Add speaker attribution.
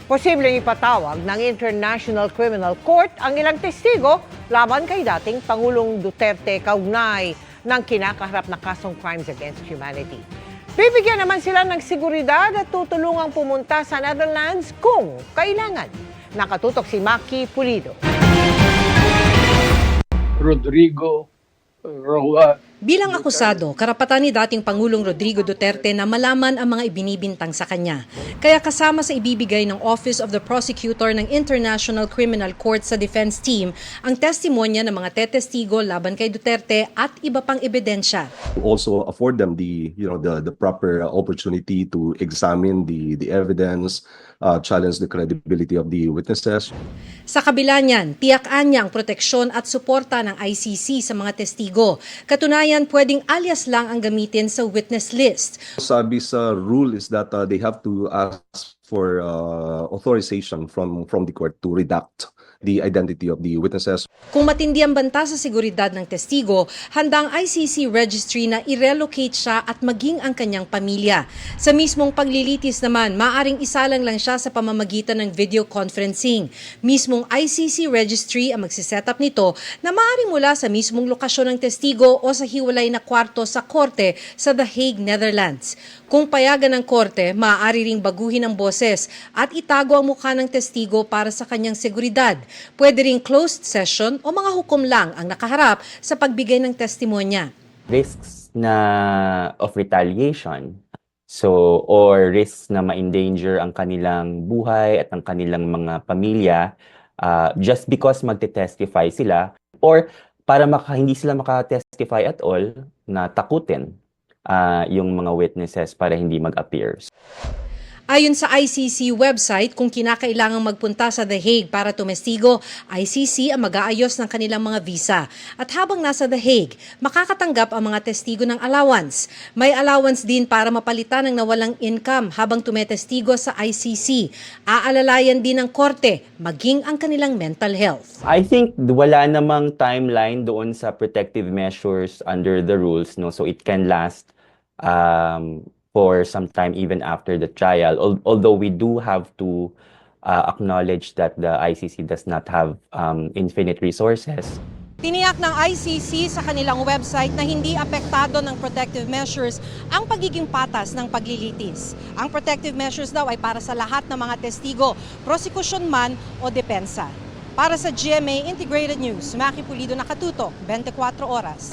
Speaker 1: Posibleng ipatawag ng International Criminal Court ang ilang testigo laban kay dating Pangulong Duterte kaugnay ng kinakaharap na kasong crimes against humanity. Bibigyan naman sila ng seguridad at tutulungang pumunta sa Netherlands kung kailangan. Nakatutok si Maki Pulido.
Speaker 2: Rodrigo Roa.
Speaker 3: Bilang akusado, karapatan ni dating Pangulong Rodrigo Duterte na malaman ang mga ibinibintang sa kanya. Kaya kasama sa ibibigay ng Office of the Prosecutor ng International Criminal Court sa defense team ang testimonya ng mga tetestigo laban kay Duterte at iba pang ebidensya.
Speaker 4: Also afford them the proper opportunity to examine the evidence, challenge the credibility of the witnesses.
Speaker 3: Sa kabila niyan, tiyakan niya ang proteksyon at suporta ng ICC sa mga testigo. Katunayan, pwedeng alias lang ang gamitin sa witness list.
Speaker 4: Sabi sa rule is that they have to ask for authorization from the court to redact the identity of the witnesses.
Speaker 3: Kung matindi ang banta sa seguridad ng testigo, handa ang ICC registry na i-relocate siya at maging ang kanyang pamilya. Sa mismong paglilitis naman, maaring isalang lang siya sa pamamagitan ng video conferencing. Mismong ICC registry ang magsiset-up nito na maaring mula sa mismong lokasyon ng testigo o sa hiwalay na kwarto sa korte sa The Hague, Netherlands. Kung payagan ng korte, maaari ring baguhin ang boses at itago ang mukha ng testigo para sa kanyang seguridad. Pwede ring closed session o mga hukom lang ang nakaharap sa pagbigay ng testimonya.
Speaker 5: Risks na of retaliation, or risks na ma-endanger ang kanilang buhay at ang kanilang mga pamilya just because magte-testify sila, or para hindi sila maka-testify at all, na takutin yung mga witnesses para hindi mag-appear.
Speaker 3: Ayon sa ICC website, kung kinakailangang magpunta sa The Hague para tumestigo, ICC ang mag-aayos ng kanilang mga visa. At habang nasa The Hague, makakatanggap ang mga testigo ng allowance. May allowance din para mapalitan ng nawalang income habang tumetestigo sa ICC. Aalalayan din ng korte, maging ang kanilang mental health.
Speaker 5: I think wala namang timeline doon sa protective measures under the rules, no? So it can last for some time even after the trial, although we do have to acknowledge that the ICC does not have infinite resources.
Speaker 3: Tiniyak ng ICC sa kanilang website na hindi apektado ng protective measures ang pagiging patas ng paglilitis. Ang protective measures daw ay para sa lahat ng mga testigo, prosekusyon man o depensa. Para sa GMA Integrated News, Maki Pulido, nakatutok, 24 oras.